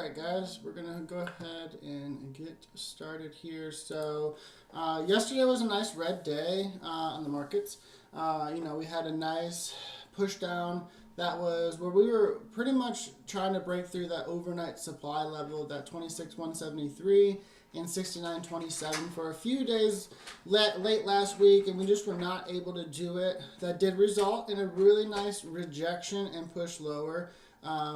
Alright guys, we're going to go ahead and get started here. So yesterday was a nice red day on the markets. We had a nice push down. That was where we were pretty much trying to break through that overnight supply level, that 26,173 and 69.27 for a few days late last week, and we just were not able to do it. That did result in a really nice rejection and push lower.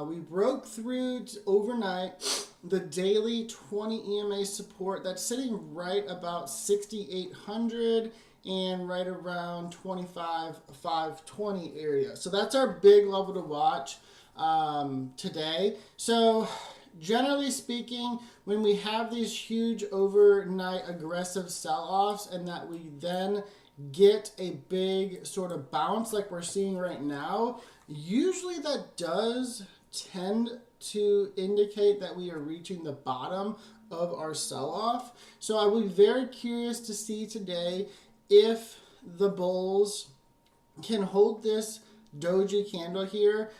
We broke through overnight the daily 20 EMA support that's sitting right about 6,800 and right around 25,520 area. So that's our big level to watch today. So generally speaking, when we have these huge overnight aggressive sell-offs and that we then get a big sort of bounce like we're seeing right now, usually that does tend to indicate that we are reaching the bottom of our sell-off. So I would be very curious to see today if the bulls can hold this doji candle here,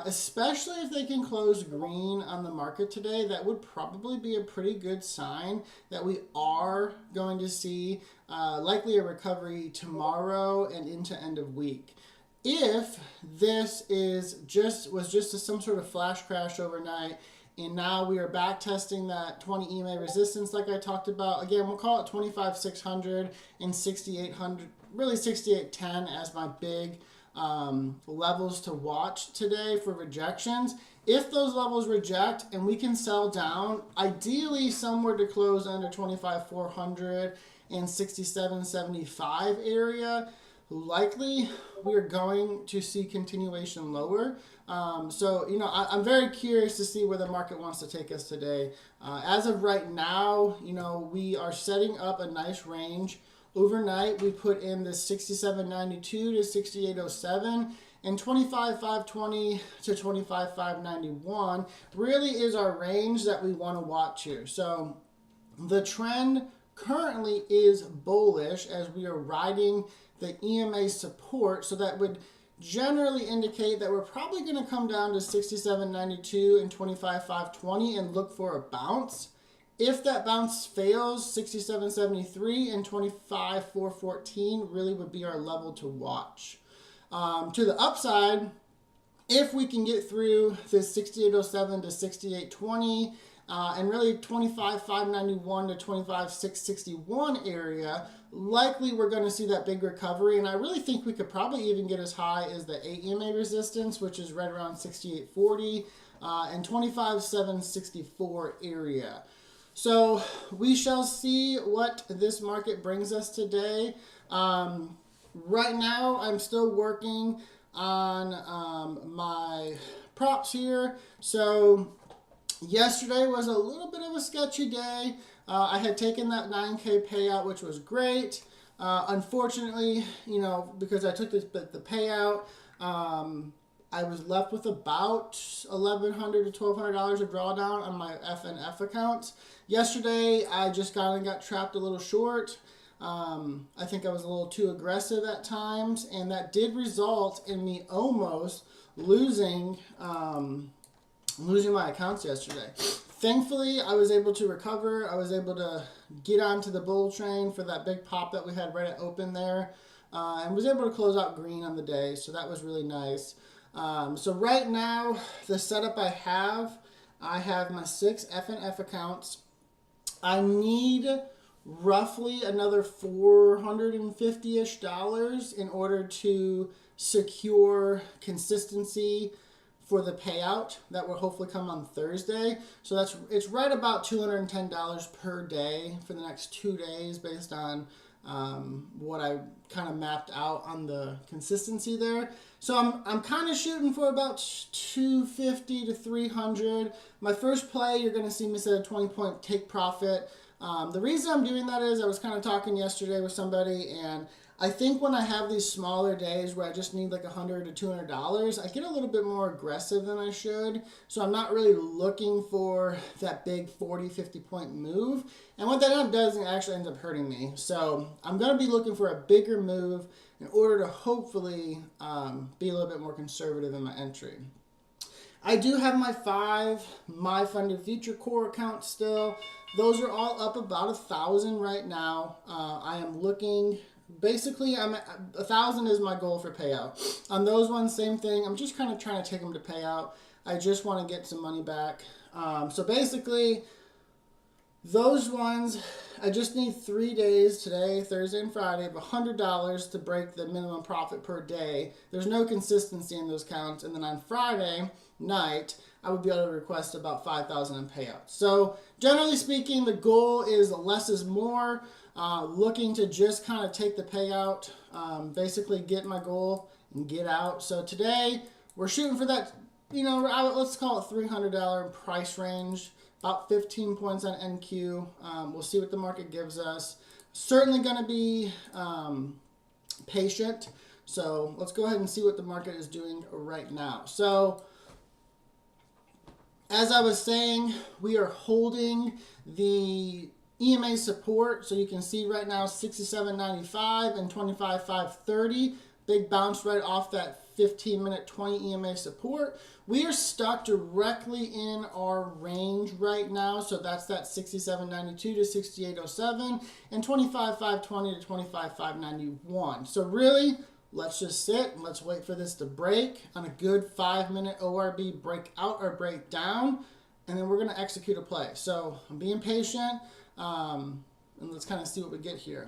especially if they can close green on the market today. That would probably be a pretty good sign that we are going to see likely a recovery tomorrow and into end of week. If this was just some sort of flash crash overnight, and now we are back testing that 20 EMA resistance like I talked about. Again, we'll call it 25,600 and 6,800, really 6,810 as my big levels to watch today for rejections. If those levels reject and we can sell down, ideally somewhere to close under 25,400 and 67.75 area, likely we're going to see continuation lower. I'm very curious to see where the market wants to take us today. As of right now, we are setting up a nice range. Overnight, we put in the 67.92 to 68.07, and 25,520 to 25,591 really is our range that we want to watch here. So the trend currently is bullish as we are riding the EMA support, so that would generally indicate that we're probably going to come down to 67.92 and 25,520 and look for a bounce. If that bounce fails, 67.73 and 25,414 really would be our level to watch. To the upside, if we can get through this 68.07 to 68.20 and really 25,591 to 25,661 area, likely we're going to see that big recovery. And I really think we could probably even get as high as the 8 EMA resistance, which is right around 68.40 and 25,764 area. So we shall see what this market brings us today. Right now, I'm still working on my props here. So yesterday was a little bit of a sketchy day. I had taken that 9K payout, which was great. Unfortunately, because I took the payout, I was left with about $1,100 to $1,200 of drawdown on my FNF account. Yesterday, I just got trapped a little short. I think I was a little too aggressive at times, and that did result in me almost losing my accounts yesterday. Thankfully, I was able to recover. I was able to get onto the bull train for that big pop that we had right at open there, and was able to close out green on the day, so that was really nice. So right now, the setup I have my 6 FNF accounts. I need roughly another $450-ish in order to secure consistency for the payout that will hopefully come on Thursday. So it's right about $210 per day for the next 2 days based on what I kind of mapped out on the consistency there. So I'm kind of shooting for about 250 to 300. My first play, you're going to see me set a 20-point take profit. The reason I'm doing that is I was kind of talking yesterday with somebody, and I think when I have these smaller days where I just need like $100 to $200, I get a little bit more aggressive than I should. So I'm not really looking for that big 40, 50 point move. And what that does, it actually ends up hurting me. So I'm going to be looking for a bigger move in order to hopefully be a little bit more conservative in my entry. I do have my 5 My Funded Future core accounts still. Those are all up about 1,000 right now. I am looking, basically, 1,000 is my goal for payout. On those ones, same thing. I'm just kind of trying to take them to payout. I just want to get some money back. So basically, those ones, I just need 3 days, today, Thursday, and Friday, of $100 to break the minimum profit per day. There's no consistency in those counts. And then on Friday night, I would be able to request about 5,000 in payouts. So generally speaking, the goal is less is more. Looking to just kind of take the payout, basically get my goal and get out. So today, we're shooting for that, let's call it $300 price range. About 15 points on NQ. We'll see what the market gives us. Certainly going to be patient. So let's go ahead and see what the market is doing right now. So as I was saying, we are holding the EMA support. So you can see right now 67.95 and 25.530. Big bounce right off that 15-minute 20 EMA support. We are stuck directly in our range right now. So that's that 67.92 to 68.07 and 25.520 to 25.591. So really, let's just sit and let's wait for this to break on a good 5-minute ORB breakout or breakdown. And then we're going to execute a play. So I'm being patient. And let's kind of see what we get here.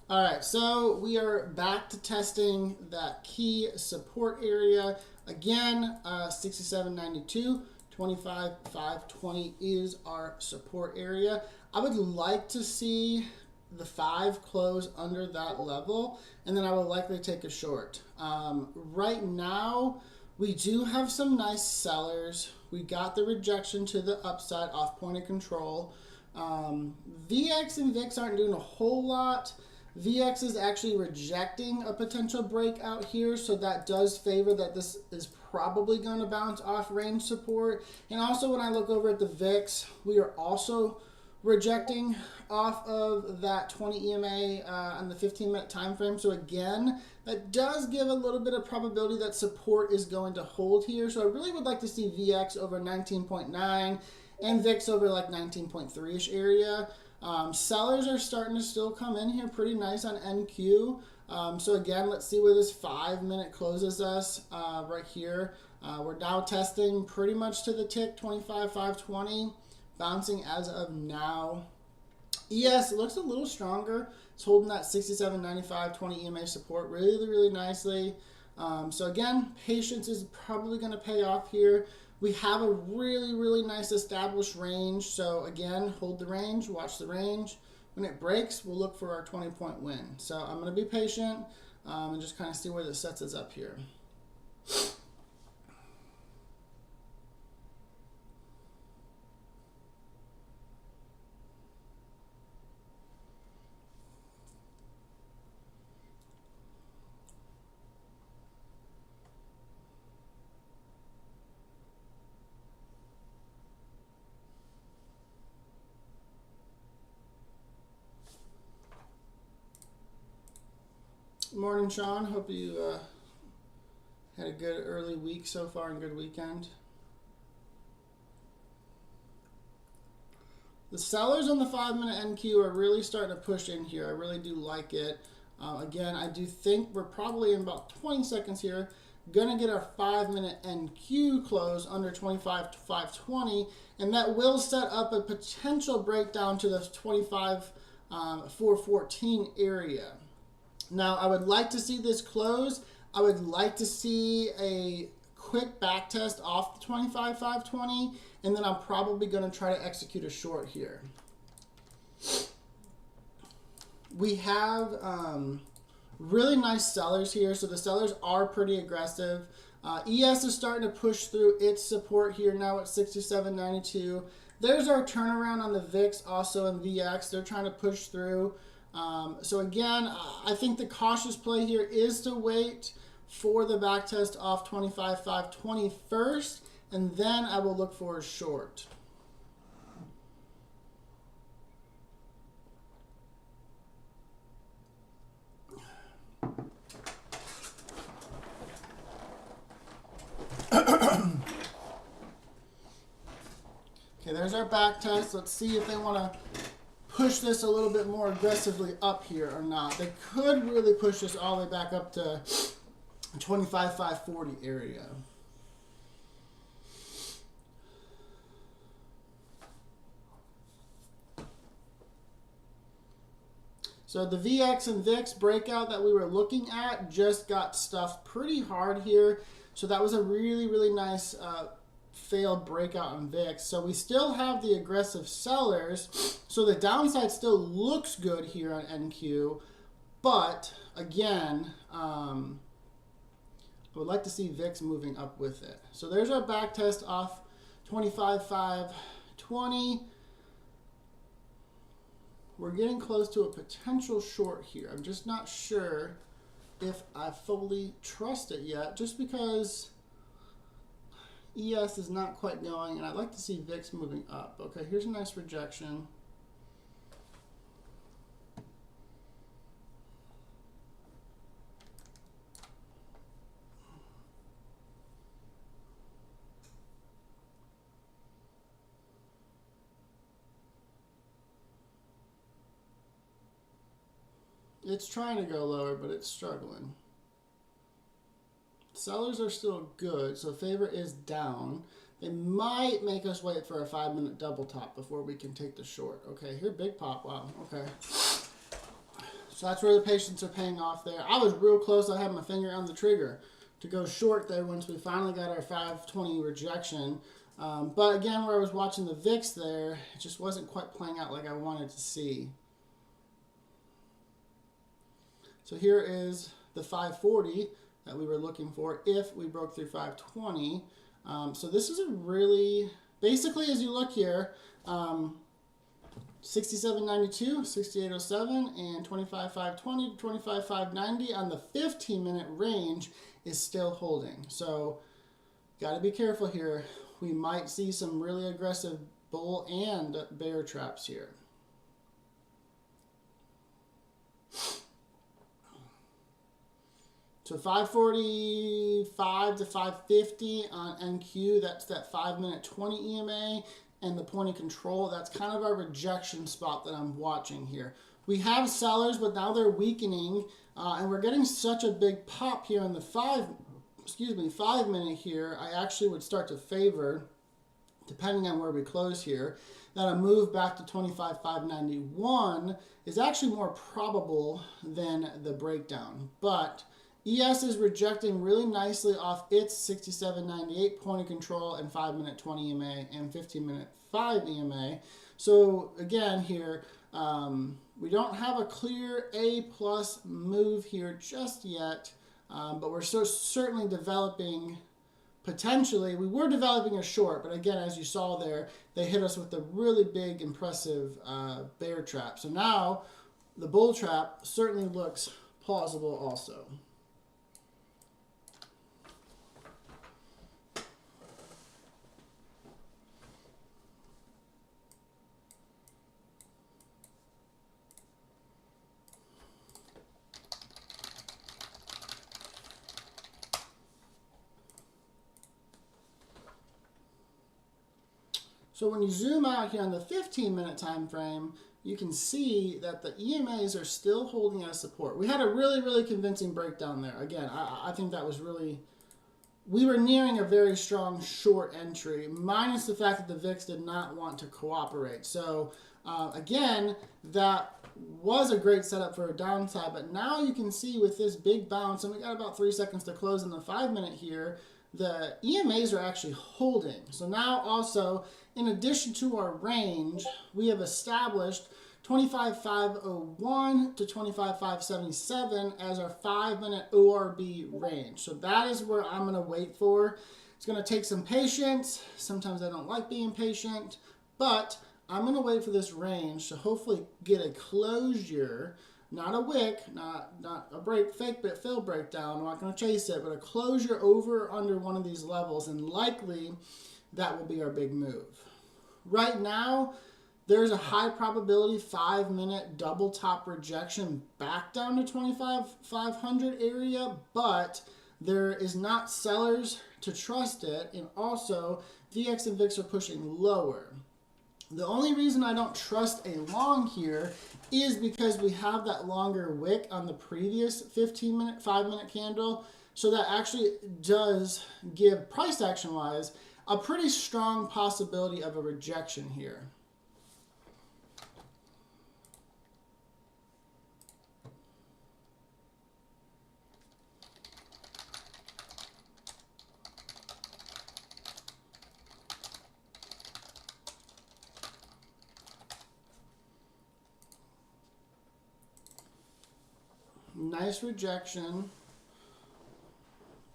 All right, so we are back to testing that key support area. Again, 67.92, 25.520 is our support area. I would like to see the 5 close under that level, and then I will likely take a short. Right now, we do have some nice sellers. We got the rejection to the upside off point of control. VX and VIX aren't doing a whole lot. VX is actually rejecting a potential breakout here, so that does favor that this is probably going to bounce off range support. And also when I look over at the VIX, we are also rejecting off of that 20 EMA on the 15-minute time frame. So again, that does give a little bit of probability that support is going to hold here. So I really would like to see VX over 19.9 and VIX over like 19.3-ish area. Sellers are starting to still come in here pretty nice on NQ. So again, let's see where this 5-minute closes us right here. We're now testing pretty much to the tick, 25.520, bouncing as of now. ES, it looks a little stronger. It's holding that 67.95, 20 EMA support really, really nicely. So again, patience is probably going to pay off here. We have a really, really nice established range. So again, hold the range, watch the range. When it breaks, we'll look for our 20-point win. So I'm going to be patient and just kind of see where this sets us up here. Morning, Sean. Hope you had a good early week so far and good weekend. The sellers on the 5-minute NQ are really starting to push in here. I really do like it. Again, I do think we're probably in about 20 seconds here going to get our 5-minute NQ close under 25.520, and that will set up a potential breakdown to the 25.414 area. Now, I would like to see this close. I would like to see a quick back test off the 25,520, and then I'm probably going to try to execute a short here. We have really nice sellers here, so the sellers are pretty aggressive. ES is starting to push through its support here now at 67.92. There's our turnaround on the VIX, also in VX. They're trying to push through. So again, I think the cautious play here is to wait for the back test off 25,520 first, and then I will look for a short. Okay, there's our back test. Let's see if they want to push this a little bit more aggressively up here or not. They could really push this all the way back up to 25,540 area. So the VX and VIX breakout that we were looking at just got stuffed pretty hard here. So that was a really, really nice failed breakout on VIX. So we still have the aggressive sellers. So the downside still looks good here on NQ. But again, I would like to see VIX moving up with it. So there's our back test off 25,520. We're getting close to a potential short here. I'm just not sure if I fully trust it yet, just because ES is not quite going, and I'd like to see VIX moving up. Okay, here's a nice rejection. It's trying to go lower, but it's struggling. Sellers are still good, so favor is down. They might make us wait for a 5-minute double top before we can take the short. Okay, here, big pop. Wow, okay. So that's where the patience are paying off there. I was real close. I had my finger on the trigger to go short there once we finally got our 520 rejection. But again, where I was watching the VIX there, it just wasn't quite playing out like I wanted to see. So here is the 540 that we were looking for if we broke through 520. So this is a really, basically as you look here, 67.92, 68.07, and 25.520 to 25.590 on the 15-minute range is still holding. So got to be careful here. We might see some really aggressive bull and bear traps here. So 545 to 550 on NQ, that's that 5-minute 20 EMA, and the point of control, that's kind of our rejection spot that I'm watching here. We have sellers, but now they're weakening, and we're getting such a big pop here in the 5-minute here. I actually would start to favor, depending on where we close here, that a move back to 25,591 is actually more probable than the breakdown. But ES is rejecting really nicely off its 67.98 point of control and 5-minute 20 EMA and 15-minute 5 EMA. So again here, we don't have a clear A+ move here just yet, but we're certainly developing, potentially, we were developing a short, but again, as you saw there, they hit us with a really big, impressive bear trap. So now the bull trap certainly looks plausible also. So when you zoom out here on the 15-minute time frame, you can see that the EMAs are still holding as support. We had a really, really convincing breakdown there. Again, I think that was really, we were nearing a very strong short entry, minus the fact that the VIX did not want to cooperate. So again, that was a great setup for a downside, but now you can see with this big bounce, and we got about 3 seconds to close in the 5 minute here, the EMAs are actually holding. So now also, in addition to our range, we have established 25,501 to 25,577 as our 5 minute ORB range. So that is where I'm going to wait for. It's going to take some patience. Sometimes I don't like being patient, but I'm going to wait for this range to hopefully get a closure, not a wick, not a break, fake bit fill breakdown. I'm not going to chase it, but a closure over or under one of these levels, and likely that will be our big move. Right now, there's a high probability 5 minute double top rejection back down to 25,500 area, but there is not sellers to trust it, and also VX and VIX are pushing lower. The only reason I don't trust a long here is because we have that longer wick on the previous 5 minute candle. So that actually does give, price action wise, a pretty strong possibility of a rejection here. Nice rejection.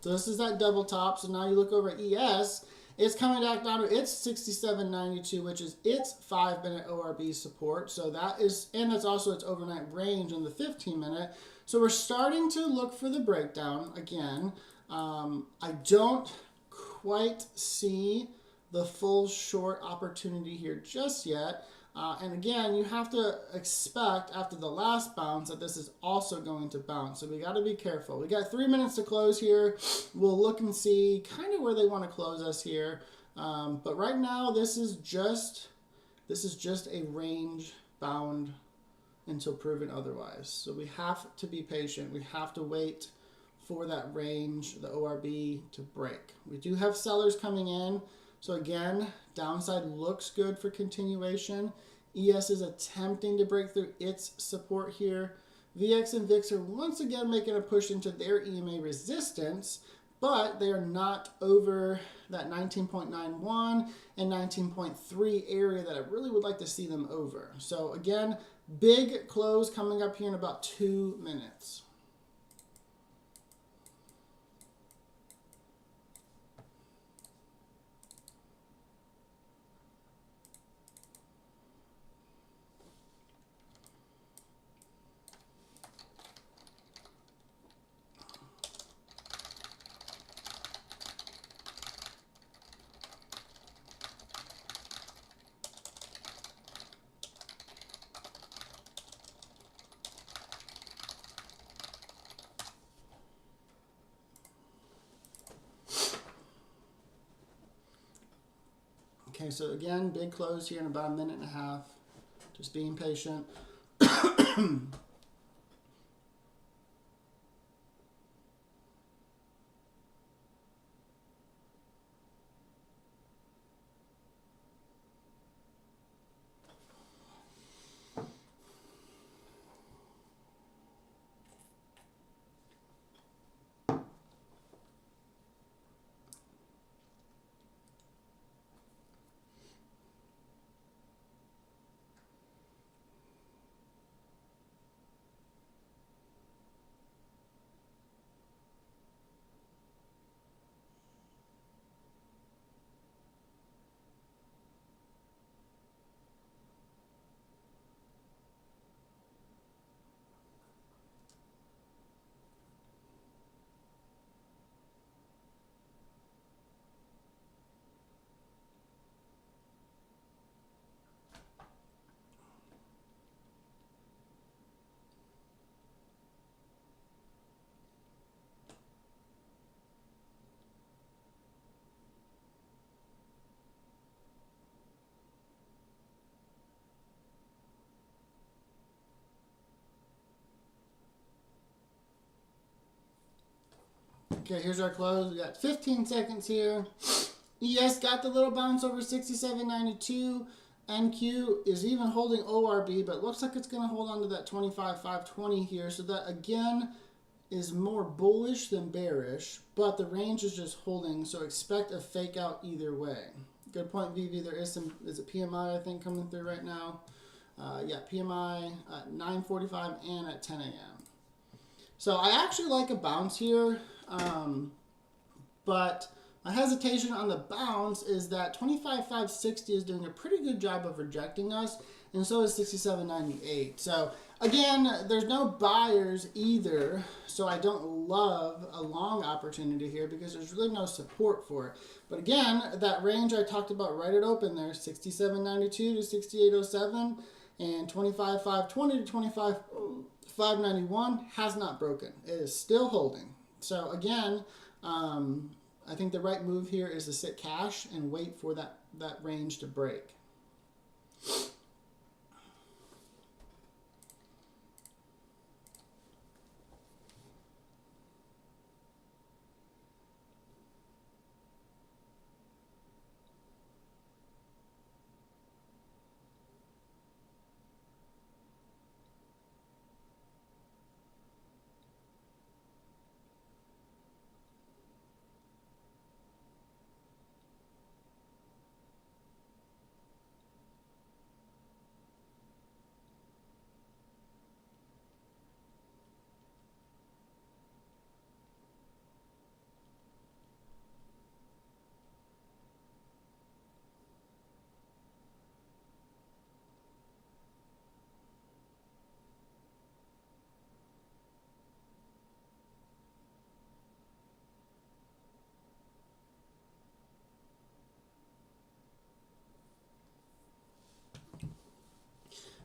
So this is that double top. So now you look over at ES. It's coming back down to its 67.92, which is its 5 minute ORB support. So that is, and that's also its overnight range in the 15 minute. So we're starting to look for the breakdown again. I don't quite see the full short opportunity here just yet. And again, you have to expect after the last bounce that this is also going to bounce. So we got to be careful. We got 3 minutes to close here. We'll look and see kind of where they want to close us here. But right now, this is just a range bound until proven otherwise. So we have to be patient. We have to wait for that range, the ORB, to break. We do have sellers coming in. So again, downside looks good for continuation. ES is attempting to break through its support here. VX and VIX are once again making a push into their EMA resistance, but they are not over that 19.91 and 19.3 area that I really would like to see them over. So again, big close coming up here in about 2 minutes. Okay, so again, big close here in about 1.5 minutes. Just being patient. Okay, here's our close. We got 15 seconds here. ES got the little bounce over 67.92. NQ is even holding ORB, but it looks like it's going to hold on to that 25,520 here. So that, again, is more bullish than bearish, but the range is just holding, so expect a fake out either way. Good point, VV. There is some, is it PMI, I think, coming through right now? Yeah, PMI at 9:45 and at 10 a.m. So I actually like a bounce here, but my hesitation on the bounce is that 25,560 is doing a pretty good job of rejecting us, and so is 67.98. So again, there's no buyers either, so I don't love a long opportunity here because there's really no support for it. But again, that range I talked about right at open there, 67.92 to 68.07, and 25,520 to 25,591 has not broken. It is still holding. So again, I think the right move here is to sit cash and wait for that range to break.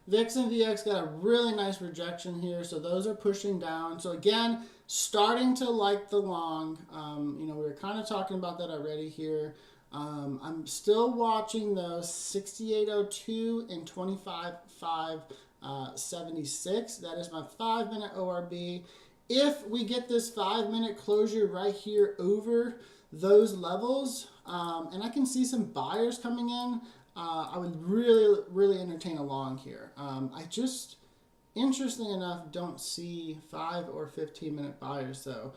VIX and VX got a really nice rejection here, so those are pushing down. So again, starting to like the long. You know, we were kind of talking about that already here. I'm still watching those 68.02 and 25,576. That is my 5-minute ORB. If we get this 5-minute closure right here over those levels, and I can see some buyers coming in, I would really entertain a long here. I just, interesting enough, don't see 5 or 15-minute buyers though.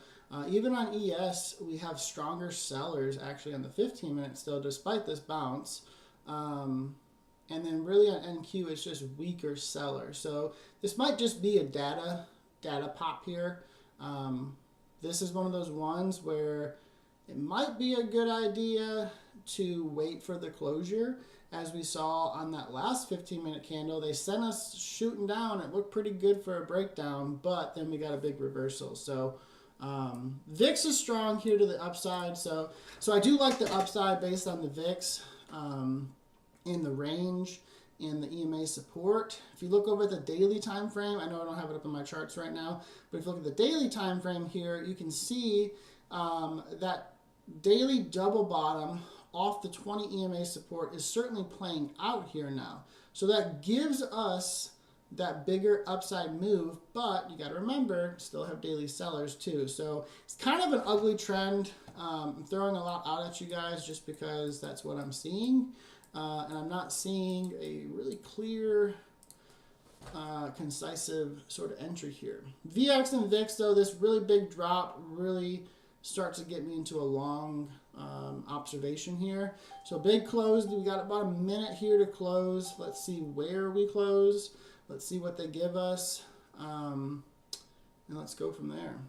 Even on ES, we have stronger sellers actually on the 15-minute still, despite this bounce. And then really on NQ, it's just weaker sellers. So this might just be a data pop here. This is one of those ones where it might be a good idea to wait for the closure. As we saw on that last 15-minute candle, they sent us shooting down. It looked pretty good for a breakdown, but then we got a big reversal. So VIX is strong here to the upside. So I do like the upside based on the VIX in the range and the EMA support. If you look over at the daily time frame, I know I don't have it up in my charts right now, but if you look at the daily time frame here, you can see that daily double bottom off the 20 EMA support is certainly playing out here now. So that gives us that bigger upside move, but you got to remember, still have daily sellers too. So it's kind of an ugly trend. I'm throwing a lot out at you guys just because that's what I'm seeing. And I'm not seeing a really clear, concisive sort of entry here. VX and VIX though, this really big drop really starts to get me into a long observation here. So big close, we got about a minute here to close. Let's see where we close. Let's see what they give us. And let's go from there.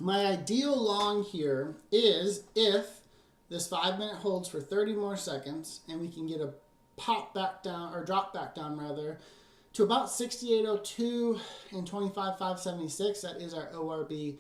My ideal long here is if this 5-minute holds for 30 more seconds and we can get a pop back down, or drop back down rather, to about 68.02 and 25,576. That is our ORB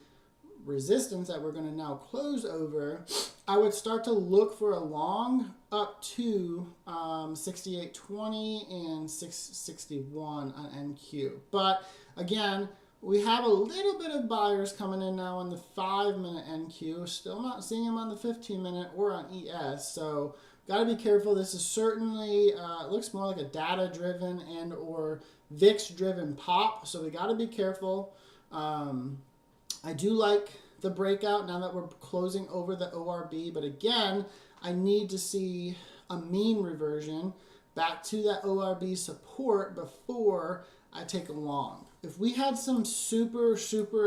resistance that we're going to now close over. I would start to look for a long up to 68.20 and 661 on NQ. But again, we have a little bit of buyers coming in now on the 5-minute NQ. Still not seeing them on the 15-minute or on ES. So got to be careful. This is certainly, it looks more like a data-driven and or VIX-driven pop. So we got to be careful. I do like the breakout now that we're closing over the ORB. But again, I need to see a mean reversion back to that ORB support before I take a long. If we had some super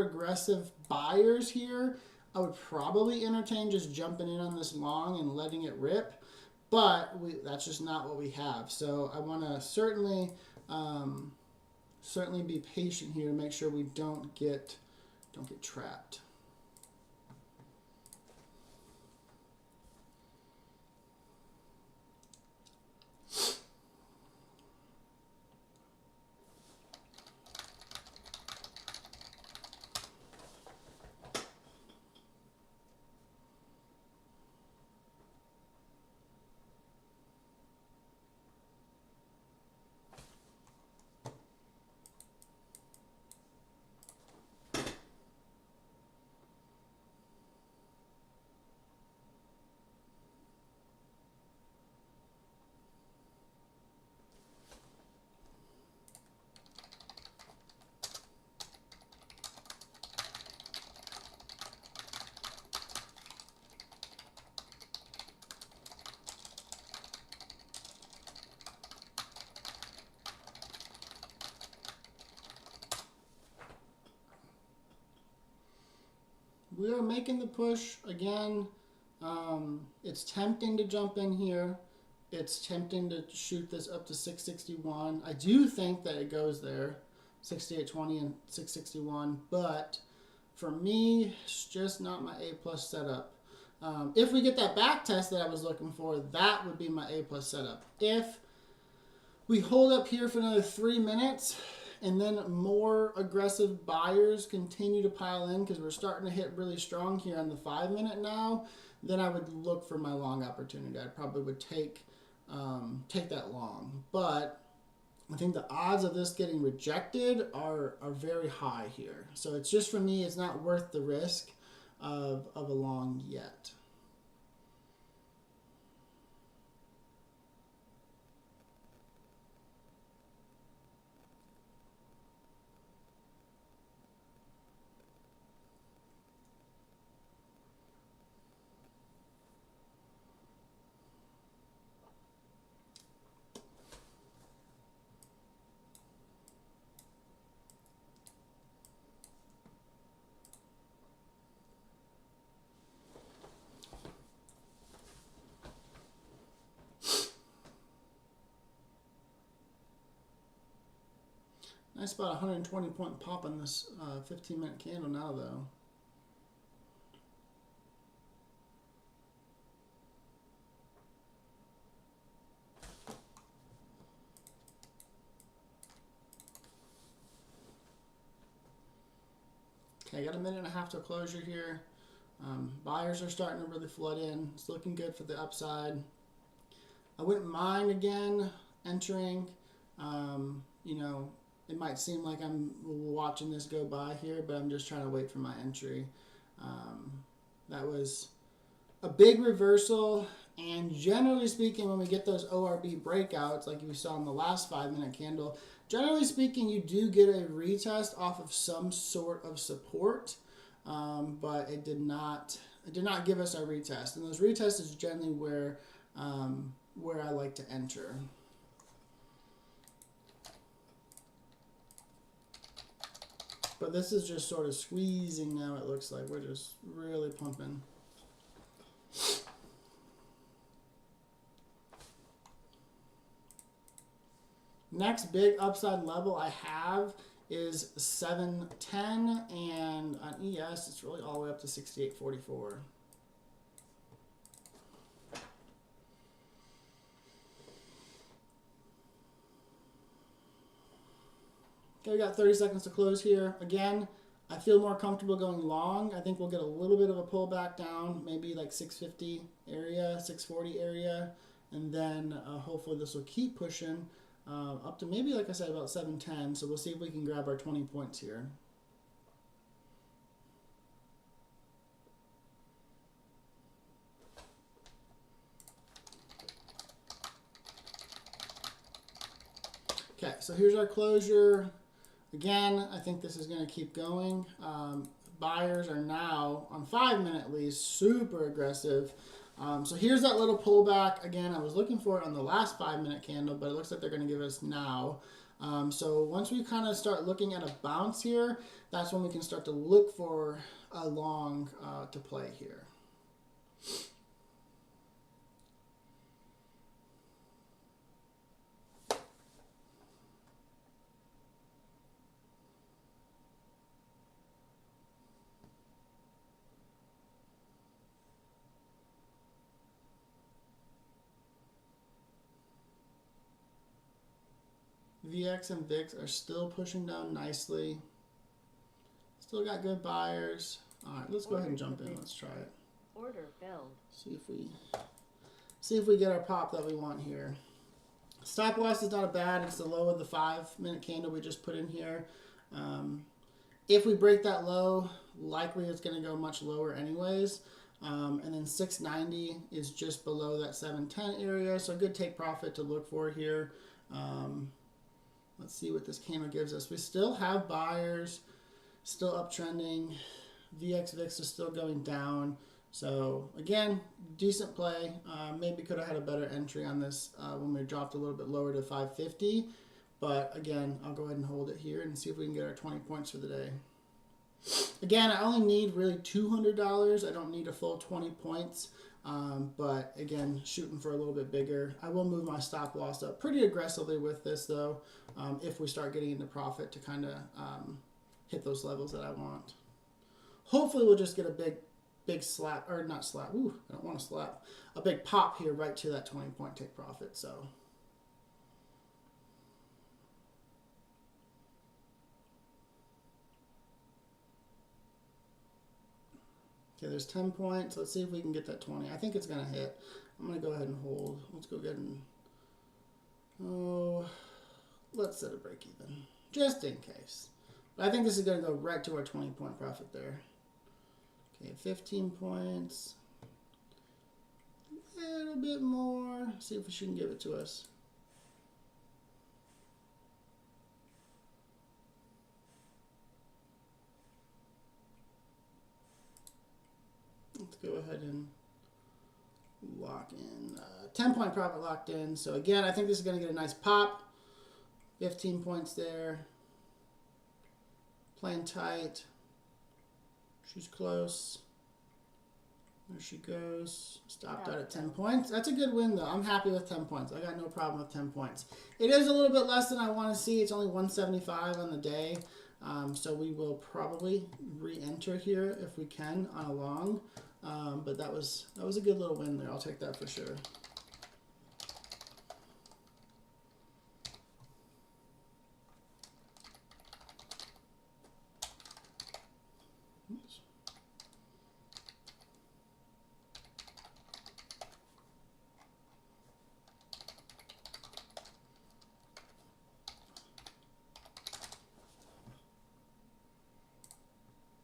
aggressive buyers here, I would probably entertain just jumping in on this long and letting it rip. But that's just not what we have. So I want to certainly be patient here to make sure we don't get trapped. We are making the push again. It's tempting to jump in here. It's tempting to shoot this up to 661. I do think that it goes there, 68.20 and 661. But for me, it's just not my A+ setup. If we get that back test that I was looking for, that would be my A+ setup. If we hold up here for another 3 minutes, and then more aggressive buyers continue to pile in because we're starting to hit really strong here on the 5-minute now, then I would look for my long opportunity. I probably would take that long. But I think the odds of this getting rejected are very high here. So it's just, for me, it's not worth the risk of a long yet. Nice about 120 point pop on this 15-minute candle now, though. Okay, I got a minute and a half to closure here. Buyers are starting to really flood in. It's looking good for the upside. I wouldn't mind, again, entering. You know, it might seem like I'm watching this go by here, but I'm just trying to wait for my entry. That was a big reversal, and generally speaking, when we get those ORB breakouts, like we saw in the last 5-minute candle, generally speaking, you do get a retest off of some sort of support, but it did not give us a retest, and those retests is generally where I like to enter. But this is just sort of squeezing now, it looks like. We're just really pumping. Next big upside level I have is 710, and on ES, it's really all the way up to 68.44. Okay, we got 30 seconds to close here. Again, I feel more comfortable going long. I think we'll get a little bit of a pullback down, maybe like 650 area, 640 area, and then hopefully this will keep pushing up to maybe, like I said, about 710. So we'll see if we can grab our 20 points here. Okay, so here's our closure. Again, I think this is going to keep going. Buyers are now, on 5 minute at least, super aggressive. So here's that little pullback. Again, I was looking for it on the last 5 minute candle, but it looks like they're going to give us now. So once we kind of start looking at a bounce here, that's when we can start to look for a long to play here. VX and VIX are still pushing down nicely. Still got good buyers. All right, let's go ahead and jump in. Let's try it. Order filled. See if we get our pop that we want here. Stop loss is not bad. It's the low of the 5 minute candle we just put in here. If we break that low, likely it's going to go much lower anyways. And then 690 is just below that 710 area. So a good take profit to look for here. Let's see what this candle gives us. We still have buyers, still uptrending. VX VIX is still going down. So again, decent play. Maybe could have had a better entry on this when we dropped a little bit lower to 550. But again, I'll go ahead and hold it here and see if we can get our 20 points for the day. Again, I only need really $200. I don't need a full 20 points. But again, shooting for a little bit bigger. I will move my stop loss up pretty aggressively with this though, if we start getting into profit to kind of hit those levels that I want. Hopefully we'll just get a big slap, or not slap, ooh, I don't want to slap, a big pop here right to that 20 point take profit. So okay, there's 10 points. Let's see if we can get that 20. I think it's going to hit. I'm going to go ahead and hold. Let's go get and, let's set a break even, just in case. But I think this is going to go right to our 20 point profit there. Okay, 15 points. A little bit more. See if she can give it to us. Let's go ahead and lock in. 10 point profit locked in. So again, I think this is going to get a nice pop. 15 points there. Playing tight. She's close. There she goes. Stopped out at 10 points. That's a good win though. I'm happy with 10 points. I got no problem with 10 points. It is a little bit less than I want to see. It's only 175 on the day. So we will probably re-enter here if we can on a long. But that was a good little win there. I'll take that for sure.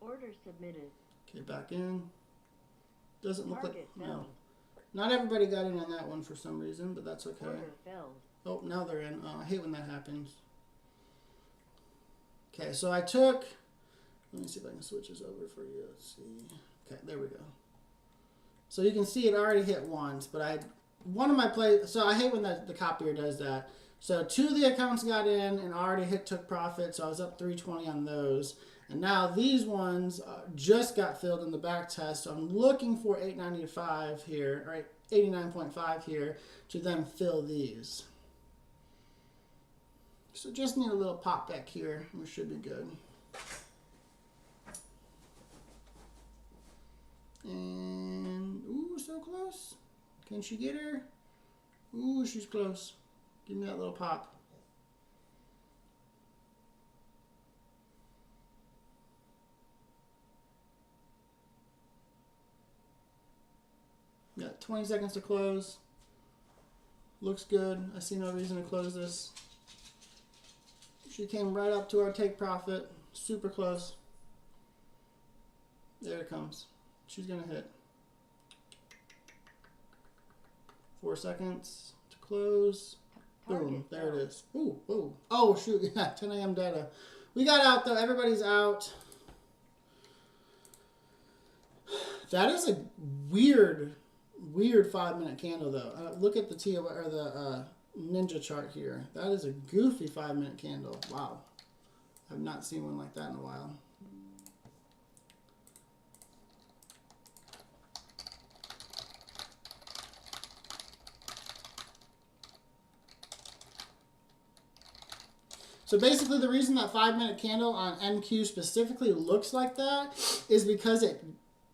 Order submitted. Okay, back in. Doesn't look like, no. Not everybody got in on that one for some reason, but that's okay. Order filled. Oh, now they're in. Oh, I hate when that happens. Okay, so I took, let me see if I can switch this over for you. Let's see. Okay, there we go. So you can see it already hit once, but one of my plays, so I hate when the copier does that. So 2 of the accounts got in and already took profit, so I was up 320 on those. And now these ones just got filled in the back test, so I'm looking for 895 here, or 89.5 here, to then fill these. So just need a little pop back here, and we should be good. And, ooh, so close. Can she get her? Ooh, she's close. Give me that little pop. Got 20 seconds to close. Looks good. I see no reason to close this. She came right up to our take profit. Super close. There it comes. She's going to hit. 4 seconds to close. Boom. There it is. Ooh, ooh. Oh, shoot. Yeah, 10 a.m. data. We got out, though. Everybody's out. That is a weird 5-minute candle, though. Look at the TO or the Ninja chart here. That is a goofy 5-minute candle. Wow. I've not seen one like that in a while. So basically the reason that 5-minute candle on NQ specifically looks like that is because it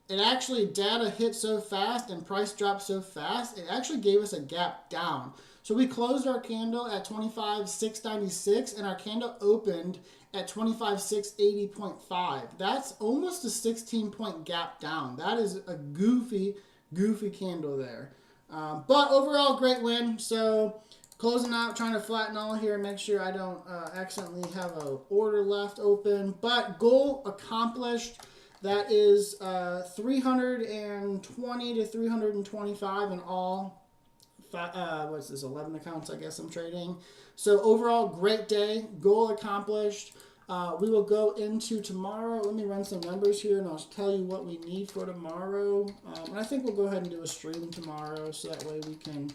actually data hit so fast and price dropped so fast, it actually gave us a gap down. So we closed our candle at 25,696 and our candle opened at 25,680.5. That's almost a 16-point gap down. That is a goofy candle there. But overall, great win. So closing out, trying to flatten all here and make sure I don't accidentally have an order left open. But goal accomplished. That is 320 to 325 in all. What's this, 11 accounts I guess I'm trading. So overall, great day. Goal accomplished. We will go into tomorrow. Let me run some numbers here and I'll tell you what we need for tomorrow. And I think we'll go ahead and do a stream tomorrow so that way we can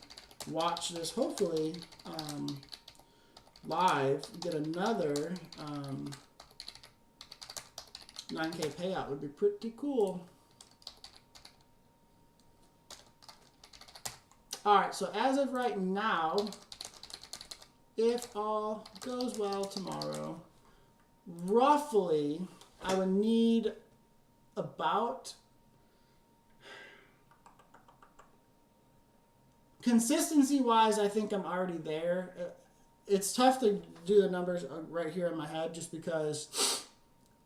watch this hopefully live. Get another 9K payout would be pretty cool. Alright, so as of right now, if all goes well tomorrow, roughly I would need about, consistency wise, I think I'm already there. It's tough to do the numbers right here in my head just because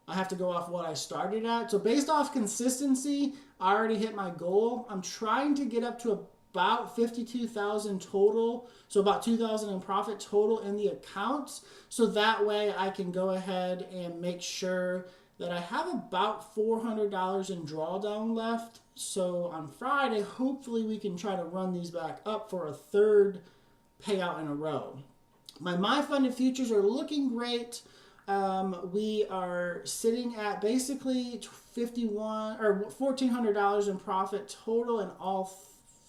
I have to go off what I started at. So based off consistency, I already hit my goal. I'm trying to get up to about 52,000 total. So about 2,000 in profit total in the accounts. So that way I can go ahead and make sure that I have about $400 in drawdown left. So on Friday, hopefully we can try to run these back up for a third payout in a row. My funded futures are looking great. We are sitting at basically $1,400 in profit total in all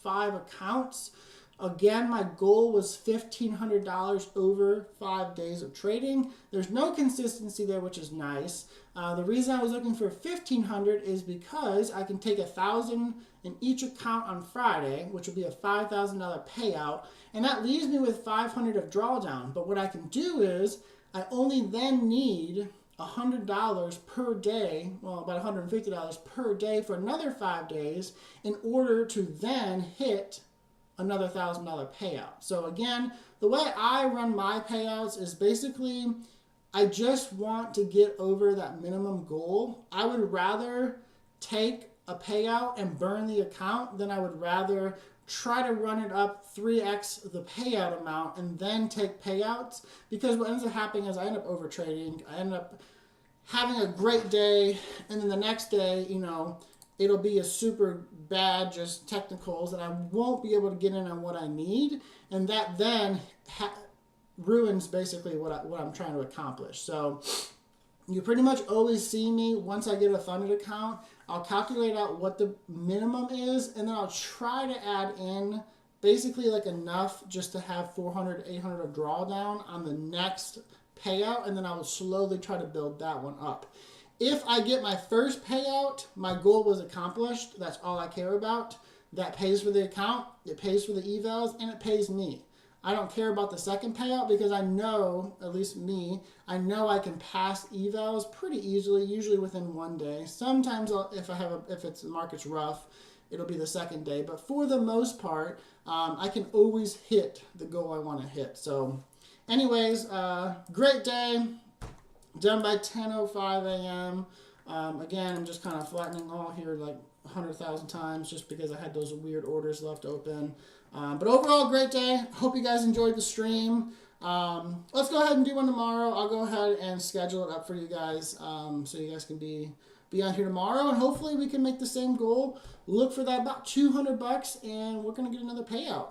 5 accounts. Again, my goal was $1,500 over 5 days of trading. There's no consistency there, which is nice. The reason I was looking for $1,500 is because I can take $1,000 in each account on Friday, which will be a $5,000 payout, and that leaves me with $500 of drawdown. But what I can do is I only then need $100 per day, well, about $150 per day for another 5 days in order to then hit another $1,000 payout. So again, the way I run my payouts is basically I just want to get over that minimum goal. I would rather take a payout and burn the account than I would rather try to run it up 3x the payout amount and then take payouts, because what ends up happening is I end up over trading. I end up having a great day, and then the next day, you know, it'll be a super bad just technicals, and I won't be able to get in on what I need, and that then ruins basically what I'm trying to accomplish. So you pretty much always see me once I get a funded account. I'll calculate out what the minimum is, and then I'll try to add in basically like enough just to have 400, 800 of drawdown on the next payout, and then I will slowly try to build that one up. If I get my first payout, my goal was accomplished. That's all I care about. That pays for the account, it pays for the evals, and it pays me. I don't care about the second payout because I know, at least me, I know I can pass evals pretty easily, usually within 1 day. Sometimes if the market's rough, it'll be the second day. But for the most part, I can always hit the goal I want to hit. So anyways, great day. Done by 10:05 a.m. Again, I'm just kind of flattening all here like 100,000 times just because I had those weird orders left open. But overall, great day. Hope you guys enjoyed the stream. Let's go ahead and do one tomorrow. I'll go ahead and schedule it up for you guys, so you guys can be on here tomorrow, and hopefully we can make the same goal. Look for that about $200, and we're gonna get another payout.